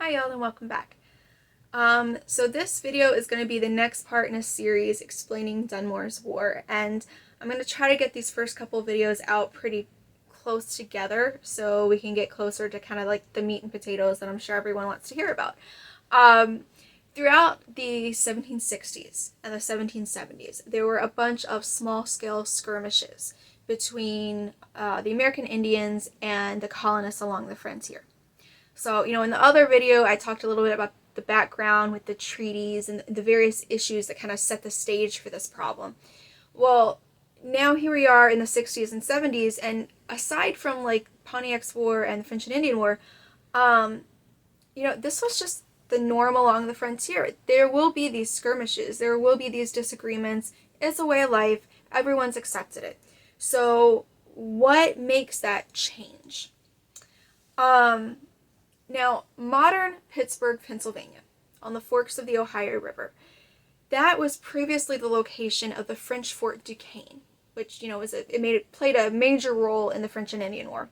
Hi y'all and welcome back. So this video is going to be the next part in a series explaining Dunmore's War, and I'm going to try to get these first couple videos out pretty close together so we can get closer to kind of like the meat and potatoes that I'm sure everyone wants to hear about. Throughout the 1760s and the 1770s, there were a bunch of small-scale skirmishes between the American Indians and the colonists along the frontier. So, in the other video, I talked a little bit about the background with the treaties and the various issues that kind of set the stage for this problem. Well, now here we are in the 60s and 70s, and aside from like Pontiac's War and the French and Indian War, this was just the norm along the frontier. There will be these skirmishes, there will be these disagreements. It's a way of life. Everyone's accepted it. So, what makes that change? Now, modern Pittsburgh, Pennsylvania, on the forks of the Ohio River, that was previously the location of the French Fort Duquesne, which, played a major role in the French and Indian War.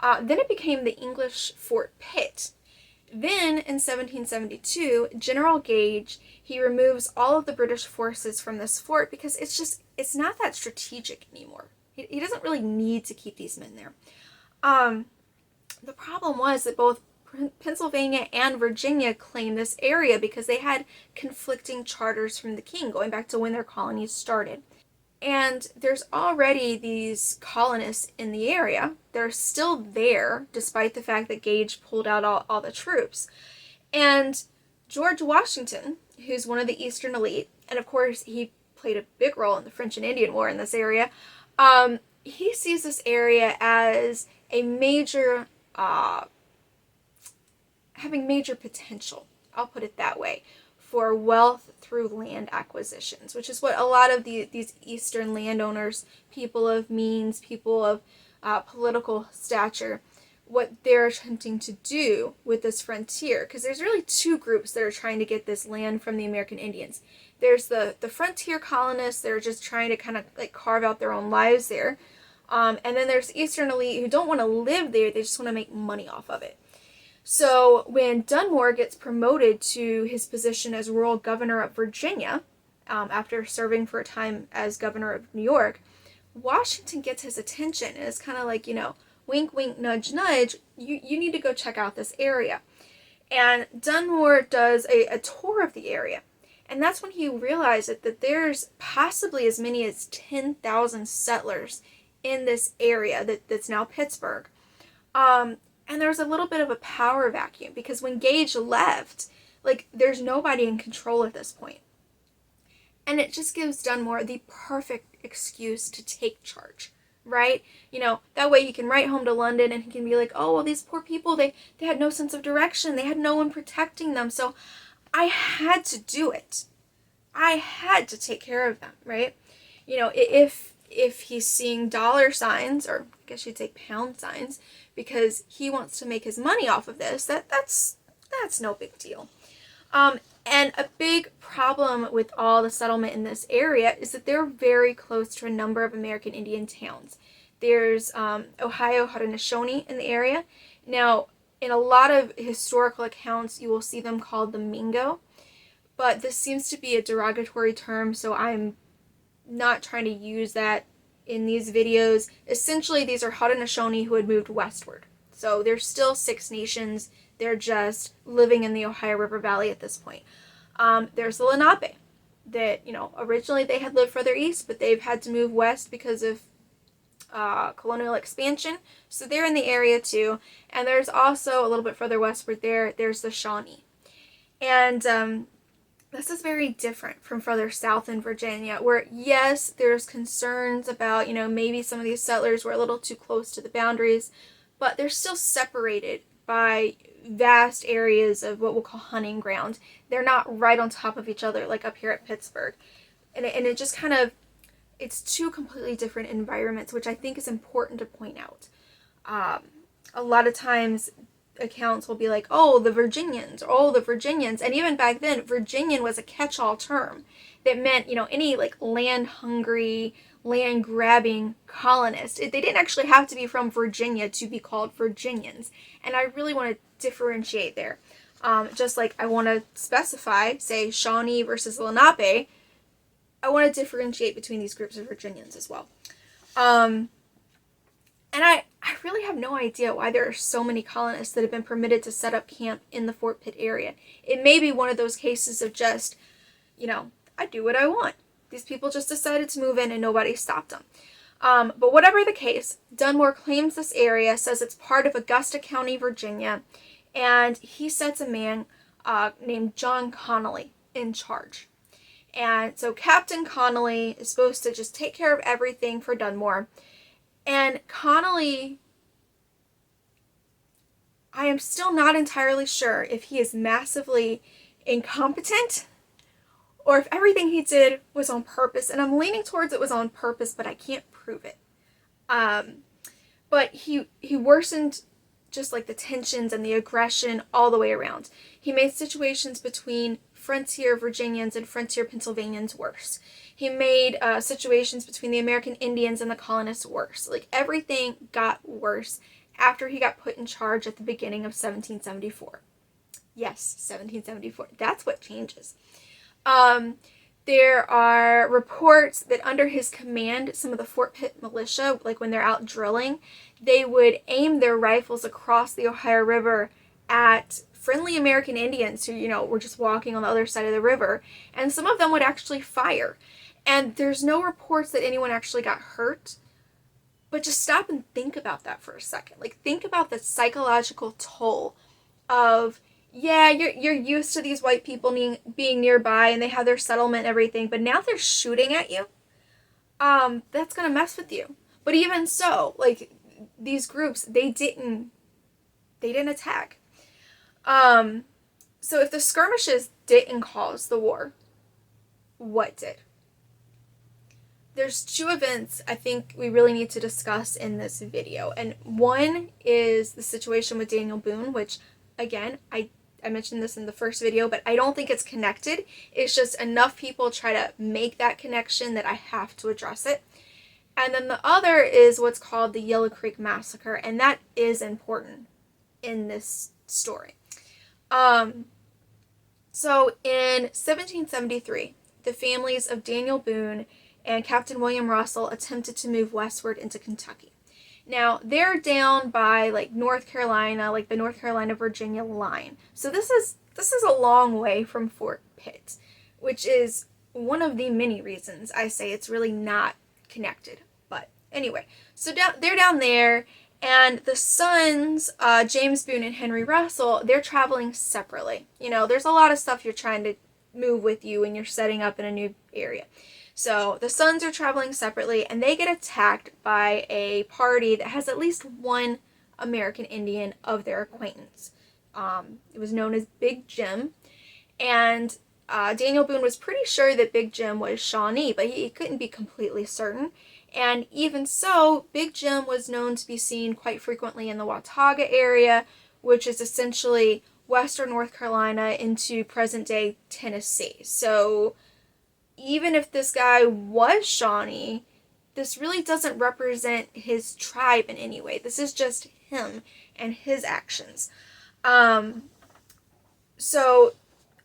Then it became the English Fort Pitt. Then, in 1772, General Gage, he removes all of the British forces from this fort because it's not that strategic anymore. He doesn't really need to keep these men there. The problem was that both Pennsylvania and Virginia claimed this area because they had conflicting charters from the king going back to when their colonies started. And there's already these colonists in the area. They're still there despite the fact that Gage pulled out all the troops. And George Washington, who's one of the Eastern elite, and of course he played a big role in the French and Indian War in this area, he sees this area as a major having major potential, I'll put it that way, for wealth through land acquisitions, which is what a lot of these Eastern landowners, people of means, people of political stature, what they're attempting to do with this frontier. Because there's really two groups that are trying to get this land from the American Indians. There's the frontier colonists that are just trying to kind of like carve out their own lives there. And then there's Eastern elite who don't want to live there, they just want to make money off of it. So when Dunmore gets promoted to his position as rural governor of Virginia, after serving for a time as governor of New York, Washington gets his attention and it's kind of like, wink, wink, nudge, nudge, you need to go check out this area. And Dunmore does a tour of the area. And that's when he realized that there's possibly as many as 10,000 settlers in this area that's now Pittsburgh. And there's a little bit of a power vacuum because when Gage left, there's nobody in control at this point. And it just gives Dunmore the perfect excuse to take charge, right? That way he can write home to London and he can be like, oh, well, these poor people, they had no sense of direction. They had no one protecting them. So I had to do it. I had to take care of them, right? If he's seeing dollar signs, or I guess you'd say pound signs, because he wants to make his money off of this, that's no big deal. And a big problem with all the settlement in this area is that they're very close to a number of American Indian towns. There's Ohio Haudenosaunee in the area. Now, in a lot of historical accounts, you will see them called the Mingo, but this seems to be a derogatory term, so I'm not trying to use that in these videos. Essentially, these are Haudenosaunee who had moved westward. So there's still Six Nations. They're just living in the Ohio River Valley at this point. There's the Lenape that, originally they had lived further east, but they've had to move west because of colonial expansion. So they're in the area too. And there's also a little bit further westward there's the Shawnee. And this is very different from further south in Virginia, where, yes, there's concerns about, maybe some of these settlers were a little too close to the boundaries, but they're still separated by vast areas of what we'll call hunting ground. They're not right on top of each other like up here at Pittsburgh. And it just kind of, it's two completely different environments, which I think is important to point out. A lot of times accounts will be like, oh, the Virginians, and even back then, Virginian was a catch-all term that meant, any land-hungry, land-grabbing colonists. They didn't actually have to be from Virginia to be called Virginians, and I really want to differentiate there. Just like I want to specify, say, Shawnee versus Lenape, I want to differentiate between these groups of Virginians as well. And I really have no idea why there are so many colonists that have been permitted to set up camp in the Fort Pitt area. It may be one of those cases of just, I do what I want. These people just decided to move in and nobody stopped them. But whatever the case, Dunmore claims this area, says it's part of Augusta County, Virginia, and he sets a man named John Connolly in charge. And so Captain Connolly is supposed to just take care of everything for Dunmore. And Connolly, I am still not entirely sure if he is massively incompetent or if everything he did was on purpose. And I'm leaning towards it was on purpose, but I can't prove it. But he worsened just like the tensions and the aggression all the way around. He made situations between frontier Virginians and frontier Pennsylvanians worse. He made situations between the American Indians and the colonists worse. Like, everything got worse after he got put in charge at the beginning of 1774. Yes, 1774. That's what changes. There are reports that under his command, some of the Fort Pitt militia, like when they're out drilling, they would aim their rifles across the Ohio River at friendly American Indians who, were just walking on the other side of the river. And some of them would actually fire. And there's no reports that anyone actually got hurt. But just stop and think about that for a second. Like, think about the psychological toll of, yeah, you're used to these white people being nearby and they have their settlement and everything, but now they're shooting at you. That's gonna mess with you. But even so, like, these groups, they didn't attack. So if the skirmishes didn't cause the war, what did? There's two events I think we really need to discuss in this video. And one is the situation with Daniel Boone, which, again, I mentioned this in the first video, but I don't think it's connected. It's just enough people try to make that connection that I have to address it. And then the other is what's called the Yellow Creek Massacre, and that is important in this story. So in 1773, the families of Daniel Boone and Captain William Russell attempted to move westward into Kentucky. Now, they're down by, like, North Carolina, like the North Carolina-Virginia line. So this is a long way from Fort Pitt, which is one of the many reasons I say it's really not connected. But anyway, so they're down there, and the sons, James Boone and Henry Russell, they're traveling separately. There's a lot of stuff you're trying to move with you when you're setting up in a new area. So the sons are traveling separately, and they get attacked by a party that has at least one American Indian of their acquaintance. It was known as Big Jim, and Daniel Boone was pretty sure that Big Jim was Shawnee, but he couldn't be completely certain. And even so, Big Jim was known to be seen quite frequently in the Watauga area, which is essentially western North Carolina into present-day Tennessee. So even if this guy was Shawnee, this really doesn't represent his tribe in any way. This is just him and his actions. So,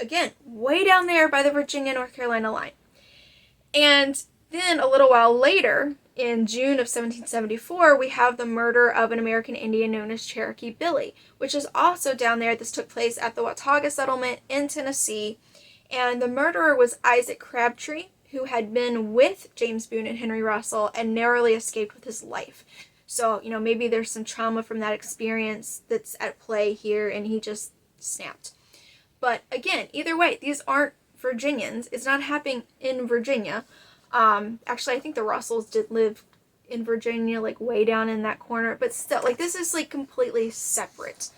again, way down there by the Virginia-North Carolina line. And then a little while later, in June of 1774, we have the murder of an American Indian known as Cherokee Billy, which is also down there. This took place at the Watauga settlement in Tennessee. And the murderer was Isaac Crabtree, who had been with James Boone and Henry Russell and narrowly escaped with his life. So, maybe there's some trauma from that experience that's at play here, and he just snapped. But again, either way, these aren't Virginians. It's not happening in Virginia. Actually, I think the Russells did live in Virginia, like way down in that corner. But still, like, this is like completely separate.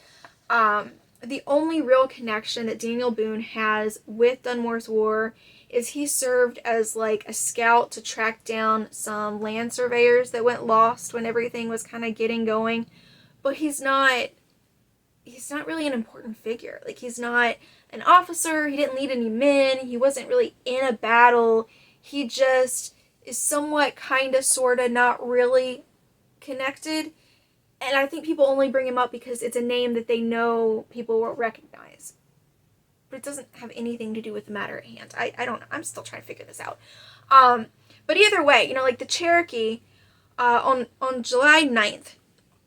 The only real connection that Daniel Boone has with Dunmore's War is he served as like a scout to track down some land surveyors that went lost when everything was kind of getting going. But he's not really an important figure. Like, he's not an officer. He didn't lead any men. He wasn't really in a battle. He just is somewhat kind of sort of not really connected. And I think people only bring him up because it's a name that they know people will recognize. but it doesn't have anything to do with the matter at hand. I don't know. I'm still trying to figure this out. But either way, like the Cherokee, on July 9th,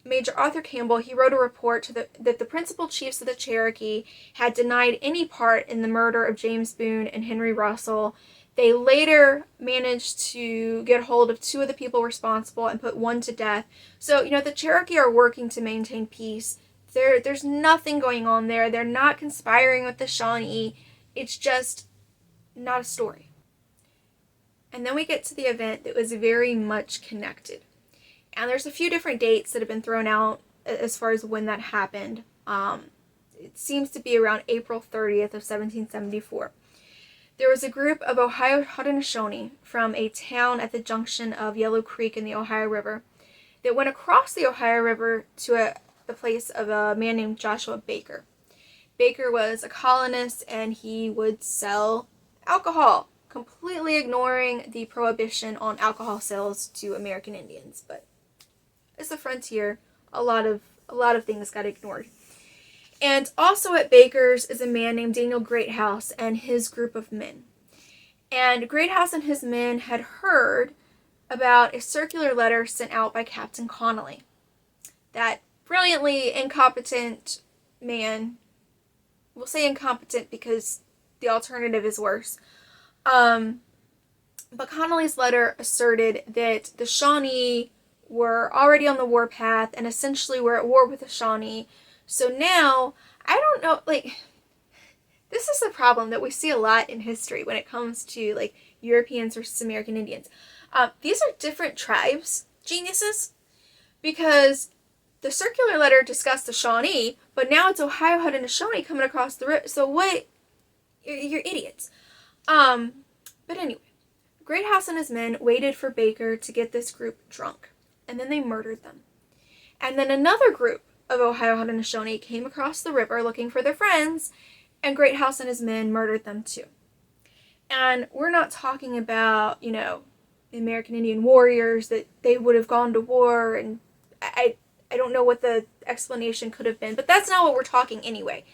Major Arthur Campbell, he wrote a report that the principal chiefs of the Cherokee had denied any part in the murder of James Boone and Henry Russell. They later managed to get hold of 2 of the people responsible and put 1 to death. So, the Cherokee are working to maintain peace. There's nothing going on there. They're not conspiring with the Shawnee. It's just not a story. And then we get to the event that was very much connected. And there's a few different dates that have been thrown out as far as when that happened. It seems to be around April 30th of 1774. There was a group of Ohio Haudenosaunee from a town at the junction of Yellow Creek and the Ohio River that went across the Ohio River to the place of a man named Joshua Baker. Baker was a colonist, and he would sell alcohol, completely ignoring the prohibition on alcohol sales to American Indians. But it's the frontier, a lot of things got ignored. And also at Baker's is a man named Daniel Greathouse and his group of men. And Greathouse and his men had heard about a circular letter sent out by Captain Connolly. That brilliantly incompetent man, we'll say incompetent because the alternative is worse. But Connolly's letter asserted that the Shawnee were already on the warpath and essentially were at war with the Shawnee. So now, I don't know, this is the problem that we see a lot in history when it comes to, Europeans versus American Indians. These are different tribes, geniuses, because the circular letter discussed the Shawnee, but now it's Ohio Haudenosaunee coming across the river. So what? You're idiots. But anyway, Greathouse and his men waited for Baker to get this group drunk, and then they murdered them. And then another group of Ohio Haudenosaunee came across the river looking for their friends, and Greathouse and his men murdered them too. And we're not talking about, the American Indian warriors, that they would have gone to war, and I don't know what the explanation could have been, but that's not what we're talking anyway.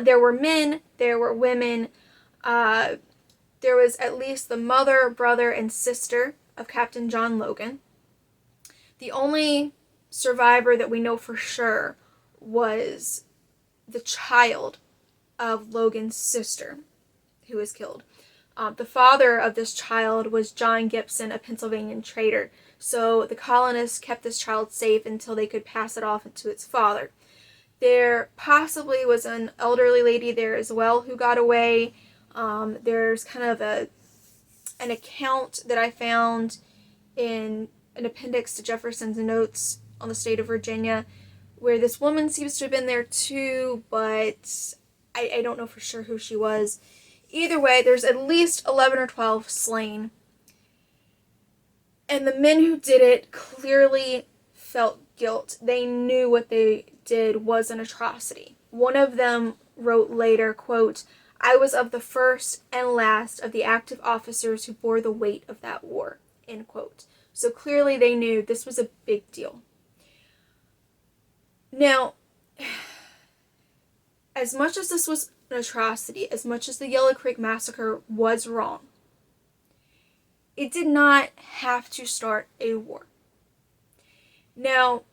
There were men, there were women, there was at least the mother, brother, and sister of Captain John Logan. The only survivor that we know for sure was the child of Logan's sister, who was killed. The father of this child was John Gibson, a Pennsylvania trader. So the colonists kept this child safe until they could pass it off to its father. There possibly was an elderly lady there as well who got away. There's kind of an account that I found in an appendix to Jefferson's notes on the state of Virginia, where this woman seems to have been there too, but I don't know for sure who she was. Either way, there's at least 11 or 12 slain. And the men who did it clearly felt guilt. They knew what they did was an atrocity. One of them wrote later, quote, "I was of the first and last of the active officers who bore the weight of that war," end quote. So clearly they knew this was a big deal. Now, as much as this was an atrocity, as much as the Yellow Creek Massacre was wrong, it did not have to start a war. Now,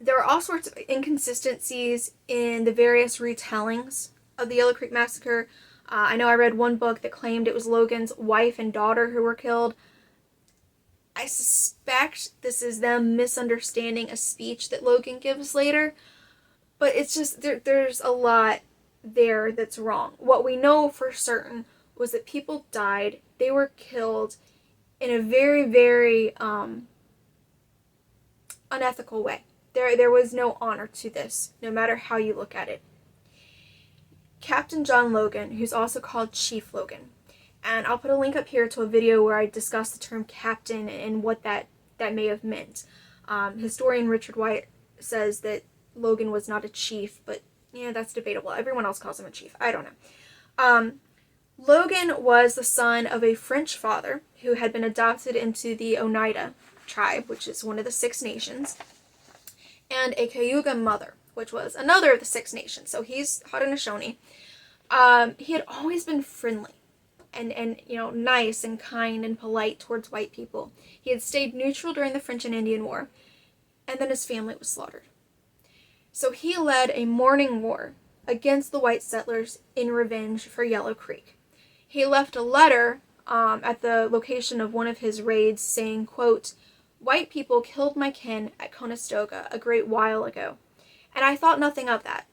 there are all sorts of inconsistencies in the various retellings of the Yellow Creek Massacre. I know I read one book that claimed it was Logan's wife and daughter who were killed. I suspect this is them misunderstanding a speech that Logan gives later, but it's just, there's a lot there that's wrong. What we know for certain was that people died. They were killed in a very, very unethical way. There was no honor to this, no matter how you look at it. Captain John Logan, who's also called Chief Logan, and I'll put a link up here to a video where I discuss the term captain and what that may have meant. Historian Richard White says that Logan was not a chief, but that's debatable. Everyone else calls him a chief. I don't know. Logan was the son of a French father who had been adopted into the Oneida tribe, which is one of the Six Nations, and a Cayuga mother, which was another of the Six Nations. So he's Haudenosaunee. He had always been friendly and nice and kind and polite towards white people. He had stayed neutral during the French and Indian War, and then his family was slaughtered. So he led a mourning war against the white settlers in revenge for Yellow Creek. He left a letter at the location of one of his raids saying, quote, "White people killed my kin at Conestoga a great while ago, and I thought nothing of that.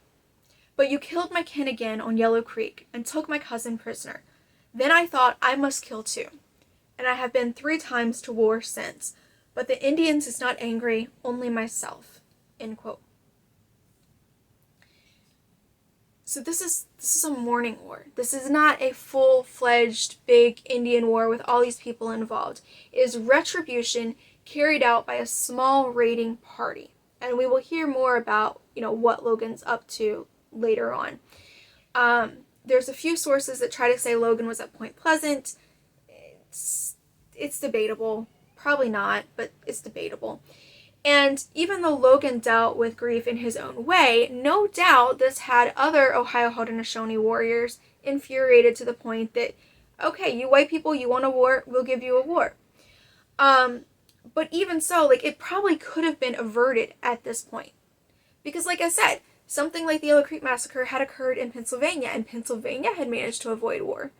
But you killed my kin again on Yellow Creek and took my cousin prisoner. Then I thought I must kill too, and I have been 3 times to war since, but the Indians is not angry, only myself." End quote. So this is a mourning war. This is not a full-fledged big Indian war with all these people involved. It is retribution carried out by a small raiding party. And we will hear more about, what Logan's up to later on. There's a few sources that try to say Logan was at Point Pleasant. It's debatable. Probably not, but it's debatable. And even though Logan dealt with grief in his own way, no doubt this had other Ohio Haudenosaunee warriors infuriated to the point that, okay, you white people, you want a war, we'll give you a war. But even so, it probably could have been averted at this point. Because like I said, something like the Yellow Creek Massacre had occurred in Pennsylvania, and Pennsylvania had managed to avoid war.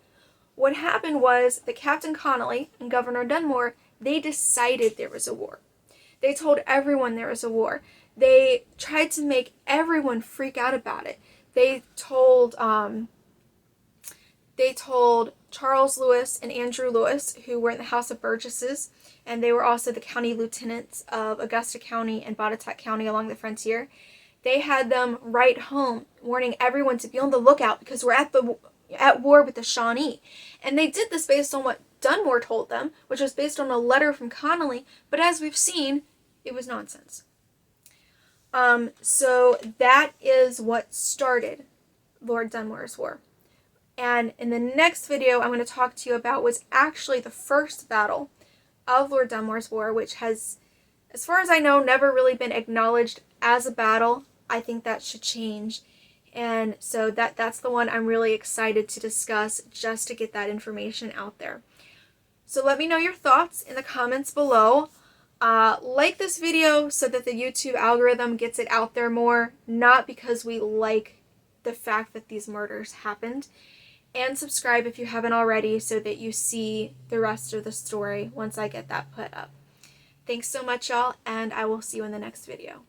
What happened was that Captain Connolly and Governor Dunmore, they decided there was a war. They told everyone there was a war. They tried to make everyone freak out about it. They told Charles Lewis and Andrew Lewis, who were in the House of Burgesses, and they were also the county lieutenants of Augusta County and Botetourt County along the frontier. They had them write home, warning everyone to be on the lookout because we're at war with the Shawnee. And they did this based on what Dunmore told them, which was based on a letter from Connolly, but as we've seen, it was nonsense. So that is what started Lord Dunmore's War. And in the next video I'm going to talk to you about was actually the first battle of Lord Dunmore's War, which has, as far as I know, never really been acknowledged as a battle. I think that should change. And so that's the one I'm really excited to discuss, just to get that information out there. So let me know your thoughts in the comments below. Like this video so that the YouTube algorithm gets it out there more, not because we like the fact that these murders happened. And subscribe if you haven't already so that you see the rest of the story once I get that put up. Thanks so much, y'all, and I will see you in the next video.